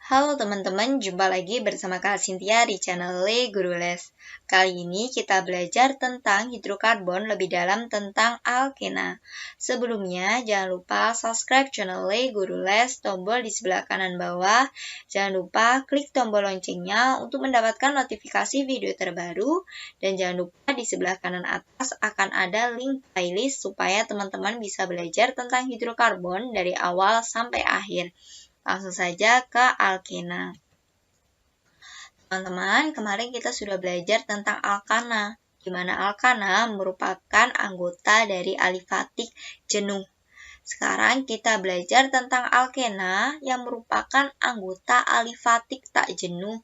Halo teman-teman, jumpa lagi bersama Kak Cynthia di channel Le Guru Les. Kali ini kita belajar tentang hidrokarbon lebih dalam tentang alkena. Sebelumnya, jangan lupa subscribe channel Le Guru Les, tombol di sebelah kanan bawah. Jangan lupa klik tombol loncengnya untuk mendapatkan notifikasi video terbaru. Dan jangan lupa di sebelah kanan atas akan ada link playlist supaya teman-teman bisa belajar tentang hidrokarbon dari awal sampai akhir. Langsung saja ke alkena. Teman-teman, kemarin kita sudah belajar tentang alkana, di mana alkana merupakan anggota dari alifatik jenuh. Sekarang kita belajar tentang alkena yang merupakan anggota alifatik tak jenuh,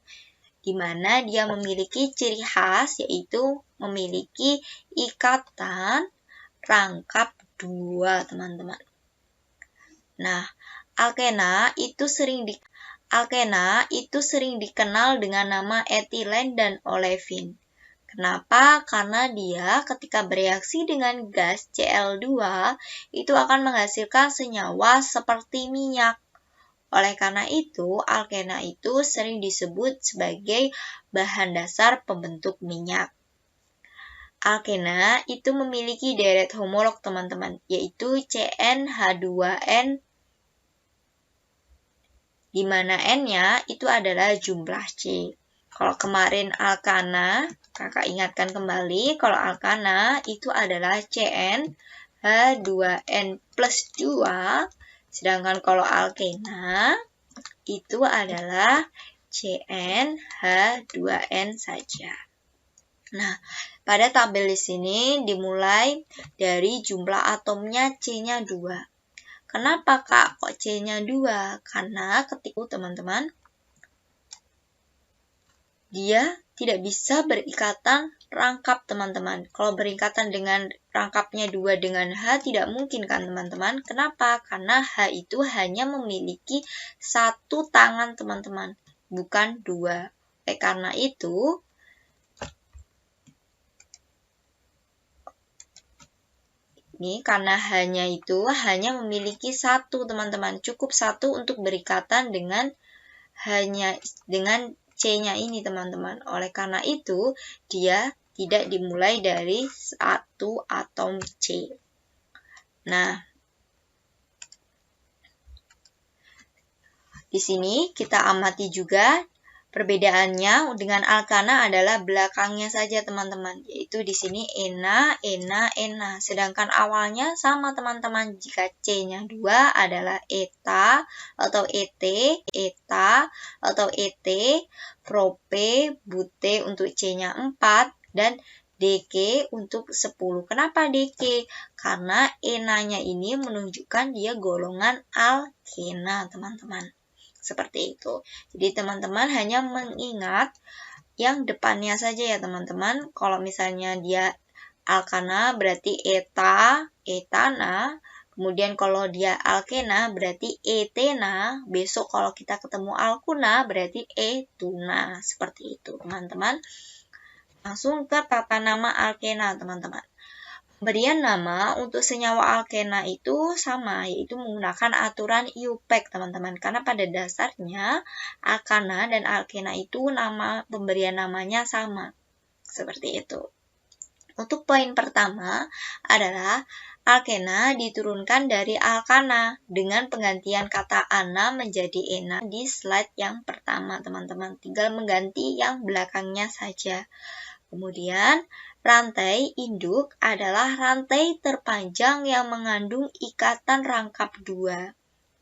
di mana dia memiliki ciri khas yaitu memiliki ikatan rangkap 2, teman-teman. Nah, alkena itu sering dikenal dengan nama etilen dan olefin. Kenapa? Karena dia ketika bereaksi dengan gas Cl2 itu akan menghasilkan senyawa seperti minyak. Oleh karena itu, alkena itu sering disebut sebagai bahan dasar pembentuk minyak. Alkena itu memiliki deret homolog, teman-teman, yaitu CnH2n, di mana N-nya itu adalah jumlah C. Kalau kemarin alkana, kakak ingatkan kembali, kalau alkana itu adalah CnH2n plus 2, sedangkan kalau alkena itu adalah CnH2n saja. Nah, pada tabel di sini dimulai dari jumlah atomnya C-nya 2. Kenapa Kak kok C-nya 2? Karena ketika teman-teman, dia tidak bisa berikatan rangkap, teman-teman. Kalau berikatan dengan rangkapnya 2 dengan H tidak mungkin kan, teman-teman. Kenapa? Karena H itu hanya memiliki 1 tangan, teman-teman, bukan 2. Karena itu, ini karena hanya memiliki 1, teman-teman. Cukup 1 untuk berikatan dengan C-nya ini, teman-teman. Oleh karena itu, dia tidak dimulai dari 1 atom C. Nah, di sini kita amati juga perbedaannya dengan alkana adalah belakangnya saja, teman-teman. Yaitu di sini ena. Sedangkan awalnya sama, teman-teman. Jika C-nya 2 adalah eta atau et, prope, bute untuk C-nya 4, dan dk untuk 10. Kenapa dk? Karena enanya ini menunjukkan dia golongan alkena, teman-teman. Seperti itu. Jadi teman-teman hanya mengingat yang depannya saja ya, teman-teman. Kalau misalnya dia alkana berarti etana. Kemudian kalau dia alkena berarti etena. Besok kalau kita ketemu alkuna berarti etuna. Seperti itu, teman-teman. Langsung ke tata nama alkena, teman-teman. Pemberian nama untuk senyawa alkena itu sama, yaitu menggunakan aturan IUPAC, teman-teman. Karena pada dasarnya alkana dan alkena itu pemberian namanya sama. Seperti itu. Untuk poin pertama adalah alkena diturunkan dari alkana dengan penggantian kata ana menjadi ena di slide yang pertama, teman-teman. Tinggal mengganti yang belakangnya saja. Kemudian, rantai induk adalah rantai terpanjang yang mengandung ikatan rangkap 2.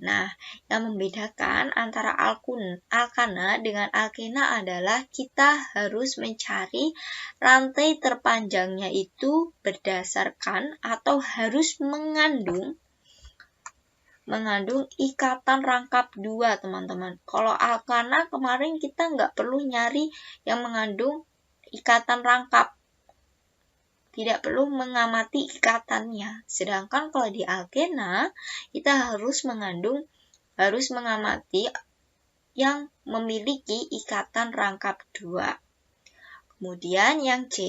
Nah, yang membedakan antara alkana dengan alkena adalah kita harus mencari rantai terpanjangnya itu berdasarkan atau harus mengandung ikatan rangkap 2, teman-teman. Kalau alkana kemarin kita nggak perlu nyari yang mengandung ikatan rangkap, tidak perlu mengamati ikatannya. Sedangkan kalau di alkena kita harus mengamati yang memiliki ikatan rangkap 2. Kemudian yang C,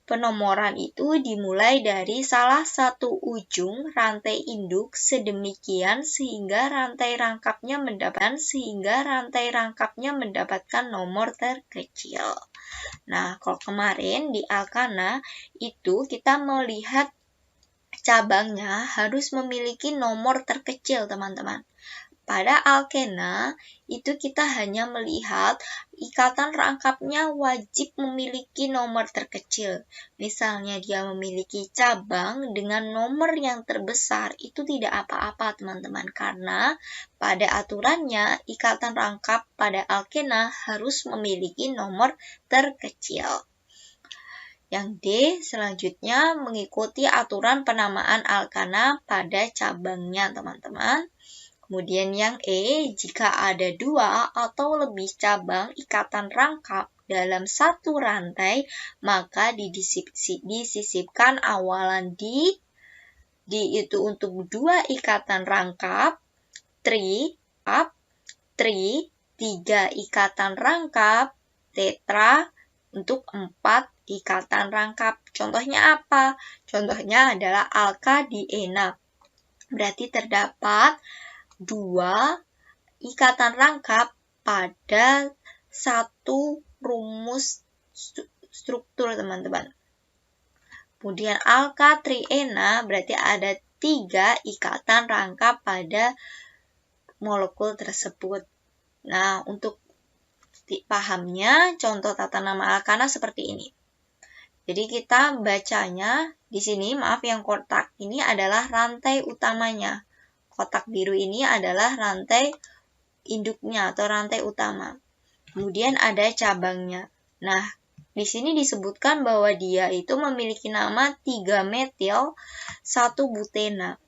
penomoran itu dimulai dari salah satu ujung rantai induk sedemikian sehingga rantai rangkapnya mendapatkan nomor terkecil. Nah, kalau kemarin di alkana itu kita melihat cabangnya harus memiliki nomor terkecil, teman-teman. Pada alkena, itu kita hanya melihat ikatan rangkapnya wajib memiliki nomor terkecil. Misalnya dia memiliki cabang dengan nomor yang terbesar, itu tidak apa-apa teman-teman. Karena pada aturannya, ikatan rangkap pada alkena harus memiliki nomor terkecil. Yang D selanjutnya mengikuti aturan penamaan alkana pada cabangnya teman-teman. Kemudian yang E, jika ada 2 atau lebih cabang ikatan rangkap dalam satu rantai, maka disisipkan awalan D itu untuk 2 ikatan rangkap, tri, 3 ikatan rangkap, tetra, untuk 4 ikatan rangkap. Contohnya apa? Contohnya adalah alkadiena. Berarti terdapat 2 ikatan rangkap pada satu rumus struktur, teman-teman. Kemudian alkatriena berarti ada 3 ikatan rangkap pada molekul tersebut. Nah, untuk pahamnya, contoh tata nama alkana seperti ini. Jadi kita bacanya di sini, maaf yang kotak ini adalah rantai utamanya. Kotak biru ini adalah rantai induknya atau rantai utama. Kemudian ada cabangnya. Nah, di sini disebutkan bahwa dia itu memiliki nama 3-metil 1-butena.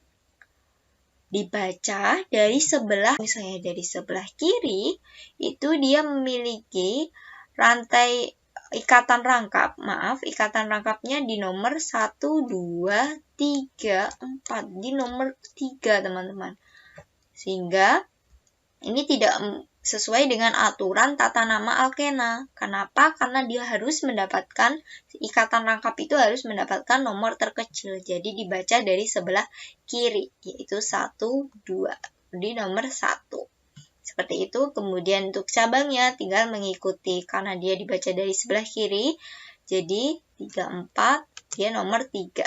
Dibaca dari sebelah, misalnya dari sebelah kiri, itu dia memiliki rantai ikatan rangkapnya di nomor 1, 2, 3, 4, di nomor 3 teman-teman. Sehingga ini tidak sesuai dengan aturan tata nama alkena. Kenapa? Karena dia harus mendapatkan, ikatan rangkap itu harus mendapatkan nomor terkecil. Jadi dibaca dari sebelah kiri, yaitu 1, 2, di nomor 1. Seperti itu. Kemudian untuk cabangnya tinggal mengikuti, karena dia dibaca dari sebelah kiri, jadi 3, 4, dia nomor 3.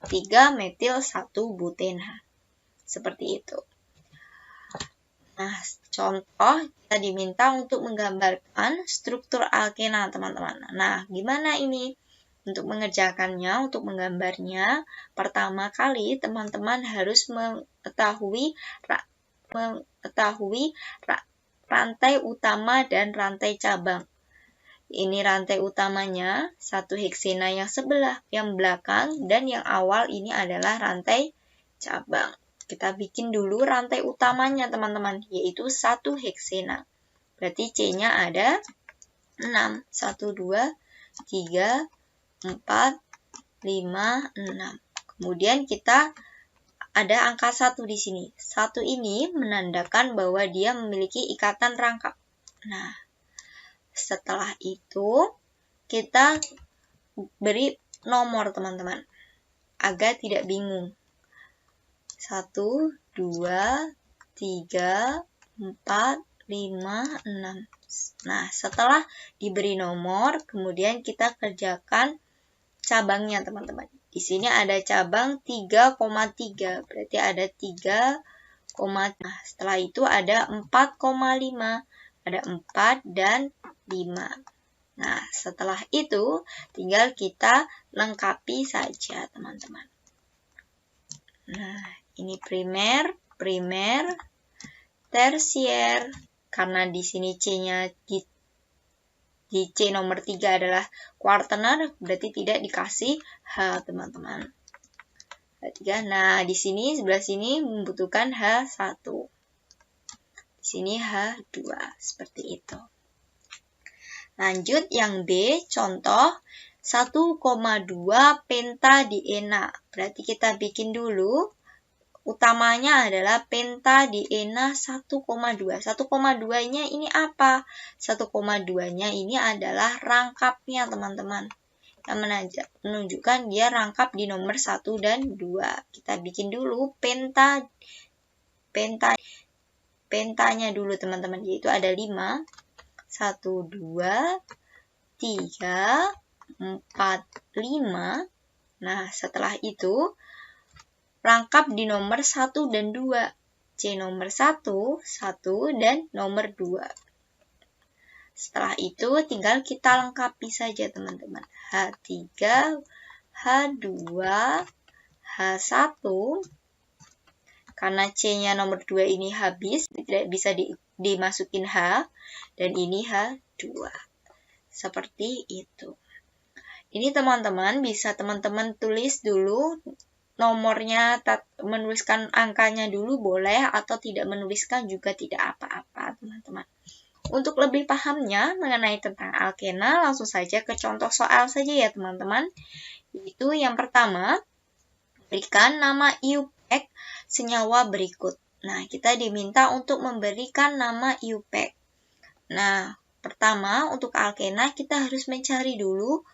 3-metil 1-butena. Seperti itu. Nah, contoh kita diminta untuk menggambarkan struktur alkena, teman-teman. Nah, gimana ini? Untuk mengerjakannya, untuk menggambarnya, pertama kali teman-teman harus mengetahui rantai utama dan rantai cabang. Ini rantai utamanya, 1 heksena yang belakang, dan yang awal ini adalah rantai cabang. Kita bikin dulu rantai utamanya, teman-teman, yaitu 1 heksena. Berarti C-nya ada 6. 1, 2, 3, 4, 5, 6. Kemudian kita ada angka 1 di sini. 1 ini menandakan bahwa dia memiliki ikatan rangkap. Nah, setelah itu kita beri nomor, teman-teman, agar tidak bingung. 1, 2, 3, 4, 5, 6. Nah, setelah diberi nomor, kemudian kita kerjakan cabangnya, teman-teman. Di sini ada cabang 3,3, berarti ada 3, nah, setelah itu ada 4,5, ada 4 dan 5. Nah, setelah itu tinggal kita lengkapi saja, teman-teman. Nah, ini primer, tersier, karena di sini C-nya di C nomor 3 adalah kuartener, berarti tidak dikasih H, teman-teman. Nah, di sini sebelah sini membutuhkan H1. Di sini H2, seperti itu. Lanjut yang B, contoh 1,2 pentadiena. Berarti kita bikin dulu utamanya adalah penta DNA 1,2. 1,2-nya ini apa? 1,2-nya ini adalah rangkapnya, teman-teman. Yang menunjukkan dia rangkap di nomor 1 dan 2. Kita bikin dulu pentanya dulu, teman-teman. Yaitu ada 5. 1, 2, 3, 4, 5. Nah, setelah itu rangkap di nomor 1 dan 2. C nomor 1, 1, dan nomor 2. Setelah itu tinggal kita lengkapi saja, teman-teman. H3, H2, H1. Karena C-nya nomor 2 ini habis, tidak bisa dimasukin H. Dan ini H2. Seperti itu. Ini teman-teman bisa teman-teman tulis dulu nomornya, menuliskan angkanya dulu boleh, atau tidak menuliskan juga tidak apa-apa, teman-teman. Untuk lebih pahamnya mengenai tentang alkena, langsung saja ke contoh soal saja ya, teman-teman. Itu yang pertama, berikan nama IUPAC senyawa berikut. Nah, kita diminta untuk memberikan nama IUPAC. Nah, pertama untuk alkena kita harus mencari dulu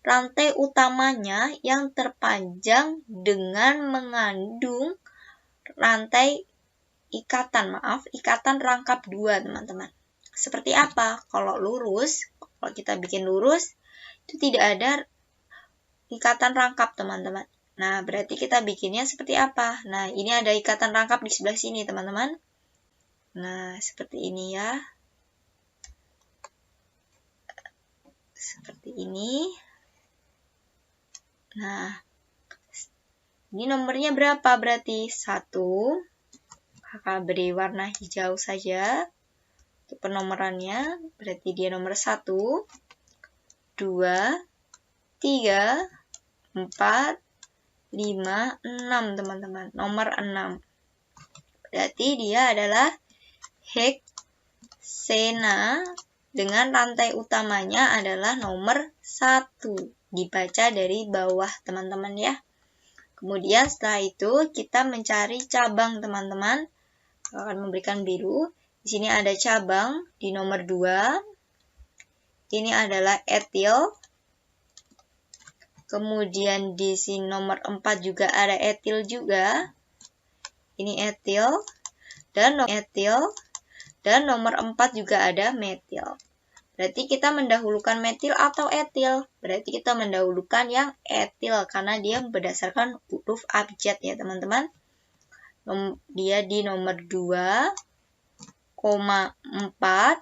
rantai utamanya yang terpanjang dengan mengandung rantai ikatan rangkap 2, teman-teman. Seperti apa? Kalau lurus, kalau kita bikin lurus, itu tidak ada ikatan rangkap, teman-teman. Nah, berarti kita bikinnya seperti apa? Nah, ini ada ikatan rangkap di sebelah sini, teman-teman. Nah, seperti ini ya. Seperti ini. Nah, ini nomornya berapa berarti? 1. Kakak beri warna hijau saja. Untuk penomorannya, berarti dia nomor 1, 2, 3, 4, 5, 6, teman-teman. Nomor 6. Berarti dia adalah heksena dengan rantai utamanya adalah nomor 1. Dibaca dari bawah, teman-teman ya. Kemudian setelah itu kita mencari cabang, teman-teman. Akan memberikan biru. Di sini ada cabang di nomor 2. Ini adalah etil. Kemudian di sini nomor 4 juga ada etil juga. Ini etil. Dan nomor 4 juga ada metil. Berarti kita mendahulukan metil atau etil. Berarti kita mendahulukan yang etil karena dia berdasarkan huruf abjad ya, teman-teman. Dia di nomor 2,4.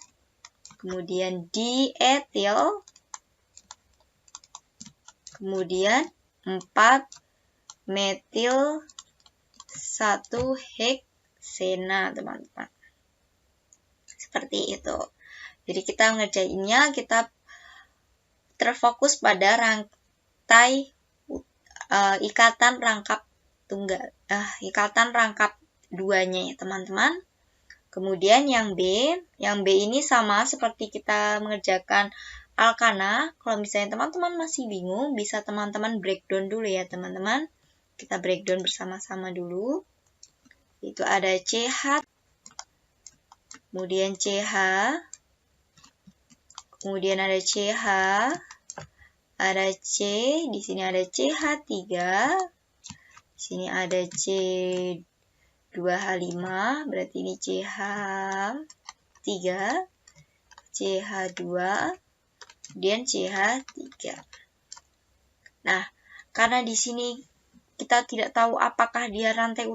Kemudian di etil. Kemudian 4 metil 1 heksena, teman-teman. Seperti itu. Jadi kita ngerjainnya, kita terfokus pada rantai ikatan rangkap tunggal, ikatan rangkap 2-nya ya, teman-teman. Kemudian yang B ini sama seperti kita mengerjakan alkana. Kalau misalnya teman-teman masih bingung, bisa teman-teman breakdown dulu ya, teman-teman. Kita breakdown bersama-sama dulu. Itu ada CH, kemudian CH, kemudian ada CH, ada C, di sini ada CH3, di sini ada C2H5, berarti ini CH3, CH2, kemudian CH3. Nah, karena di sini kita tidak tahu apakah dia rantai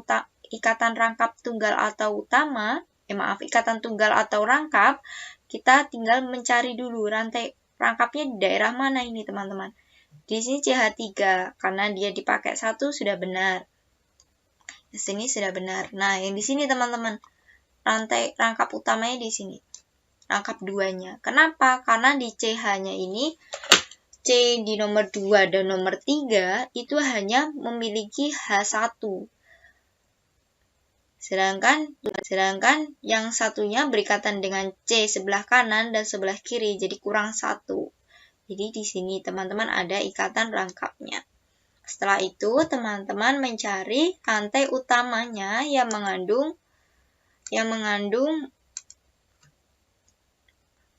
ikatan rangkap tunggal atau utama, ikatan tunggal atau rangkap, kita tinggal mencari dulu rantai rangkapnya di daerah mana ini, teman-teman. Di sini CH3, karena dia dipakai 1 sudah benar. Di sini sudah benar. Nah, yang di sini, teman-teman, rantai rangkap utamanya di sini. Rangkap 2-nya. Kenapa? Karena di CH-nya ini, C di nomor 2 dan nomor 3, itu hanya memiliki H1. Sedangkan yang satunya berikatan dengan C sebelah kanan dan sebelah kiri, jadi kurang 1. Jadi di sini teman-teman ada ikatan rangkapnya. Setelah itu, teman-teman mencari rantai utamanya yang mengandung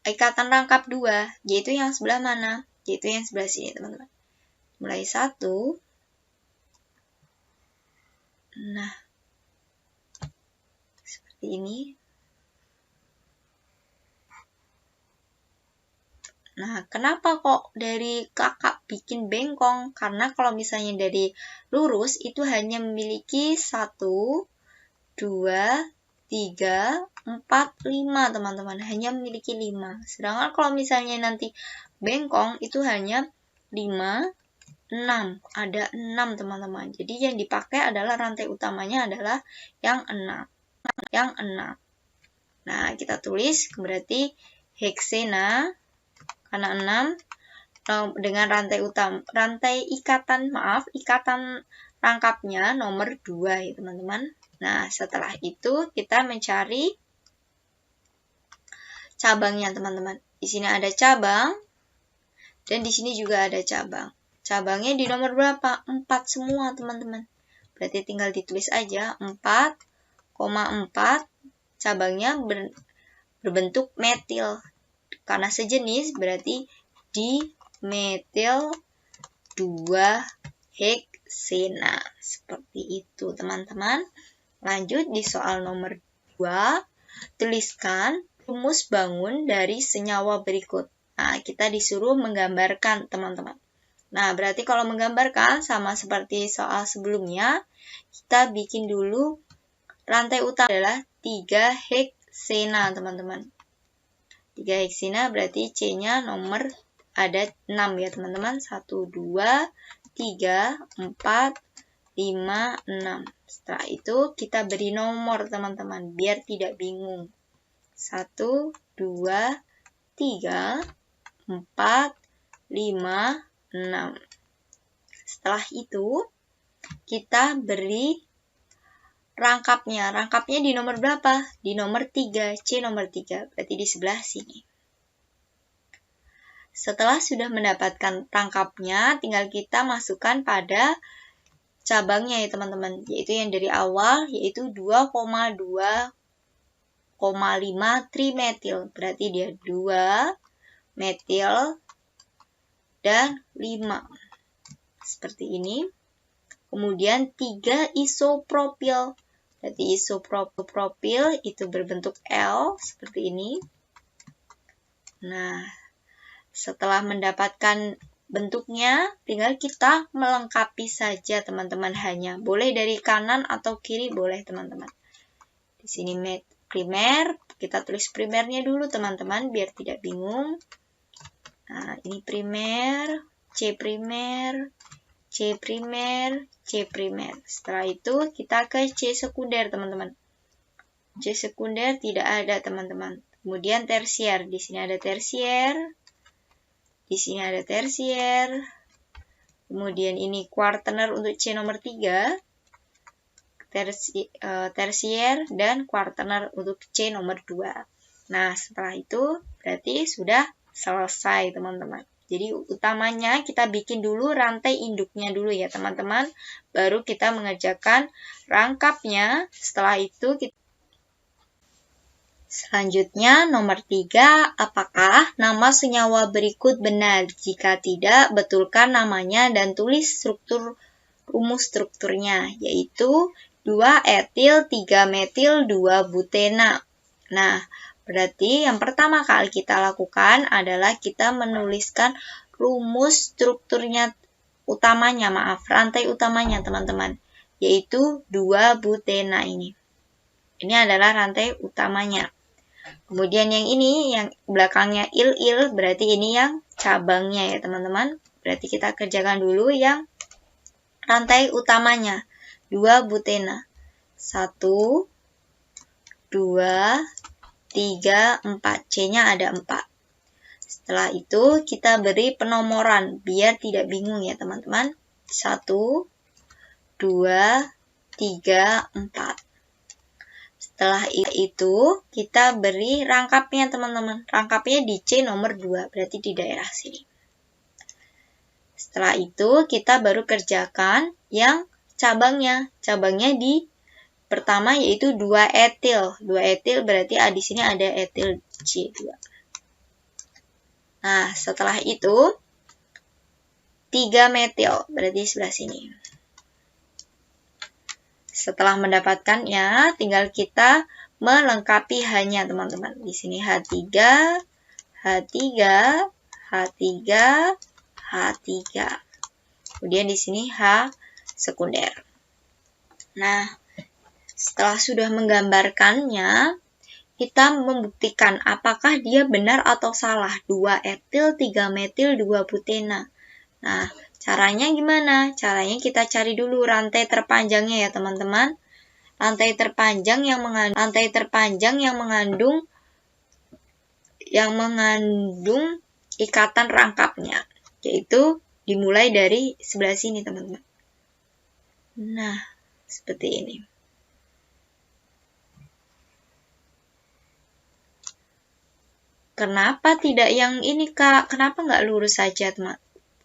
ikatan rangkap 2, yaitu yang sebelah mana? Yaitu yang sebelah sini, teman-teman. Mulai 1. Nah, seperti ini. Nah, kenapa kok dari kakak bikin bengkong? Karena kalau misalnya dari lurus, itu hanya memiliki 1, 2, 3, 4, 5, teman-teman. Hanya memiliki 5. Sedangkan kalau misalnya nanti bengkong, itu hanya 5, 6. Ada 6, teman-teman. Jadi yang dipakai adalah rantai utamanya adalah yang 6. Nah, kita tulis berarti heksena karena 6 dengan ikatan rangkapnya nomor 2 ya, teman-teman. Nah, setelah itu kita mencari cabangnya, teman-teman. Di sini ada cabang dan di sini juga ada cabang. Cabangnya di nomor berapa? 4 semua, teman-teman. Berarti tinggal ditulis aja 4,4. Cabangnya berbentuk metil. Karena sejenis berarti dimetil 2-heksena. Seperti itu, teman-teman. Lanjut di soal nomor 2. Tuliskan rumus bangun dari senyawa berikut. Nah, kita disuruh menggambarkan, teman-teman. Nah, berarti kalau menggambarkan sama seperti soal sebelumnya, kita bikin dulu rantai utama adalah 3 heksena, teman-teman. 3 heksena berarti C-nya nomor ada 6 ya, teman-teman. 1, 2, 3, 4, 5, 6. Setelah itu kita beri nomor, teman-teman, biar tidak bingung. 1, 2, 3, 4, 5, 6. Setelah itu kita beri rangkapnya. Rangkapnya di nomor berapa? Di nomor 3. C nomor 3. Berarti di sebelah sini. Setelah sudah mendapatkan rangkapnya, tinggal kita masukkan pada cabangnya ya, teman-teman. Yaitu yang dari awal, yaitu 2,2,5 trimetil. Berarti dia 2 metil dan 5. Seperti ini. Kemudian 3 isopropil. Berarti isopropil itu berbentuk L seperti ini. Nah, setelah mendapatkan bentuknya, tinggal kita melengkapi saja, teman-teman. Hanya boleh dari kanan atau kiri, boleh, teman-teman. Di sini primer, kita tulis primernya dulu, teman-teman, biar tidak bingung. Nah, ini primer, C primer, C primer, C primer. Setelah itu kita ke C sekunder, teman-teman. C sekunder tidak ada, teman-teman. Kemudian tersier. Di sini ada tersier. Di sini ada tersier. Kemudian ini kuartener untuk C nomor 3. Tersier dan kuartener untuk C nomor 2. Nah, setelah itu berarti sudah selesai, teman-teman. Jadi utamanya kita bikin dulu rantai induknya dulu ya, teman-teman. Baru kita mengerjakan rangkapnya. Setelah itu selanjutnya nomor 3, apakah nama senyawa berikut benar? Jika tidak, betulkan namanya dan tulis rumus strukturnya, yaitu 2 etil, 3 metil, 2 butena. Nah, berarti yang pertama kali kita lakukan adalah kita menuliskan rumus strukturnya rantai utamanya, teman-teman, yaitu 2 butena ini. Ini adalah rantai utamanya. Kemudian yang ini, yang belakangnya il-il, berarti ini yang cabangnya ya, teman-teman. Berarti kita kerjakan dulu yang rantai utamanya, 2 butena. 1, 2, 3, 4. C-nya ada 4. Setelah itu kita beri penomoran biar tidak bingung ya, teman-teman. 1, 2, 3, 4. Setelah itu kita beri rangkapnya, teman-teman. Rangkapnya di C nomor 2, berarti di daerah sini. setelah itu kita baru kerjakan yang cabangnya. Cabangnya di pertama yaitu 2 etil. 2 etil berarti di sini ada etil C2. Nah, setelah itu 3 metil, berarti sebelah sini. Setelah mendapatkannya, tinggal kita melengkapi H-nya, teman-teman. Di sini H3, H3, H3, H3. Kemudian di sini H sekunder. Nah, setelah sudah menggambarkannya, kita membuktikan apakah dia benar atau salah. 2 etil, 3 metil, 2 butena. Nah, caranya gimana? Caranya kita cari dulu rantai terpanjangnya ya, teman-teman. Rantai terpanjang yang mengandung ikatan rangkapnya, yaitu dimulai dari sebelah sini, teman-teman. Nah, seperti ini. Kenapa tidak yang ini, Kak? Kenapa nggak lurus saja, teman?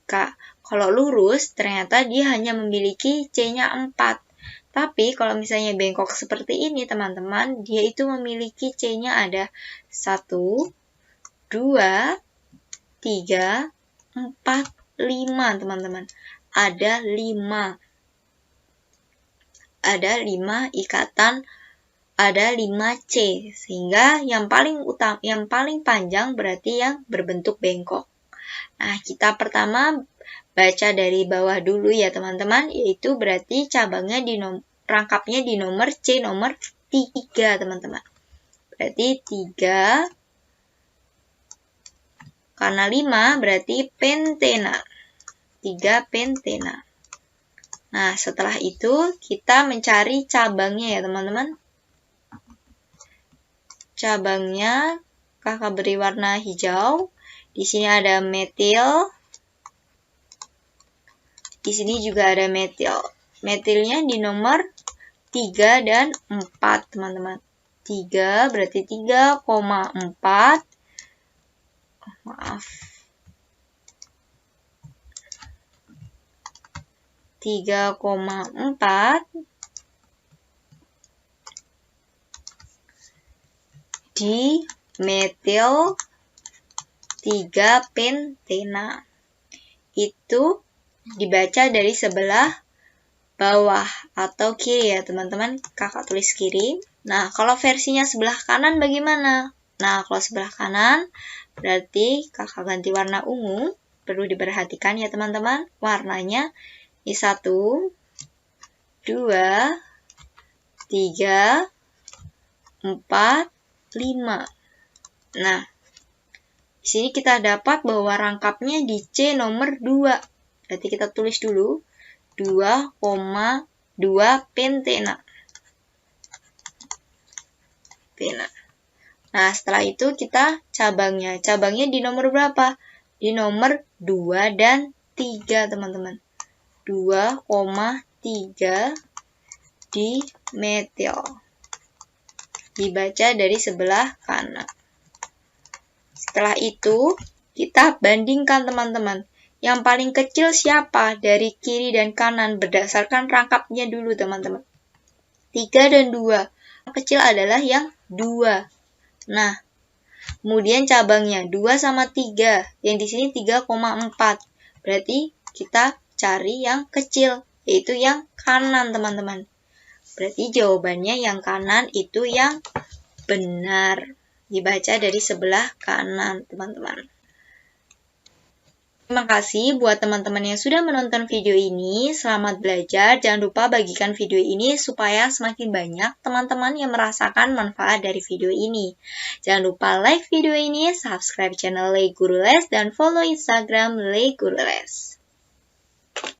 Kak, kalau lurus, ternyata dia hanya memiliki C-nya 4. Tapi, kalau misalnya bengkok seperti ini, teman-teman, dia itu memiliki C-nya ada 1, 2, 3, 4, 5, teman-teman. Ada 5 ikatan, ada 5 C, sehingga yang paling panjang berarti yang berbentuk bengkok. Nah, kita pertama baca dari bawah dulu ya, teman-teman, yaitu berarti cabangnya rangkapnya di nomor C nomor 3, teman-teman. Berarti 3 karena 5 berarti pentena. 3 pentena. Nah, setelah itu kita mencari cabangnya ya, teman-teman. Cabangnya Kakak beri warna hijau. Di sini ada metil. Di sini juga ada metil. Metilnya di nomor 3 dan 4, teman-teman. 3 berarti 3,4. Maaf. 3,4 di metil 3 pentena. Itu dibaca dari sebelah bawah atau kiri ya, teman-teman. Kakak tulis kiri. Nah, kalau versinya sebelah kanan bagaimana? Nah, kalau sebelah kanan berarti kakak ganti warna ungu. Perlu diperhatikan ya, teman-teman. Warnanya ini 1, 2, 3, 4, 5. Nah, di sini kita dapat bahwa rangkapnya di C nomor 2. Berarti kita tulis dulu 2,2 pentena. Nah, setelah itu kita cabangnya. Cabangnya di nomor berapa? Di nomor 2 dan 3, teman-teman. 2,3 di metil. Dibaca dari sebelah kanan. Setelah itu, kita bandingkan, teman-teman. Yang paling kecil siapa? Dari kiri dan kanan berdasarkan rangkapnya dulu, teman-teman. 3 dan 2. Yang kecil adalah yang 2. Nah, kemudian cabangnya 2 sama 3. Yang di sini 3,4. Berarti kita cari yang kecil, yaitu yang kanan, teman-teman. Berarti jawabannya yang kanan itu yang benar. Dibaca dari sebelah kanan, teman-teman. Terima kasih buat teman-teman yang sudah menonton video ini. Selamat belajar. Jangan lupa bagikan video ini supaya semakin banyak teman-teman yang merasakan manfaat dari video ini. Jangan lupa like video ini, subscribe channel Le Guru Les, dan follow Instagram Le Guru Les.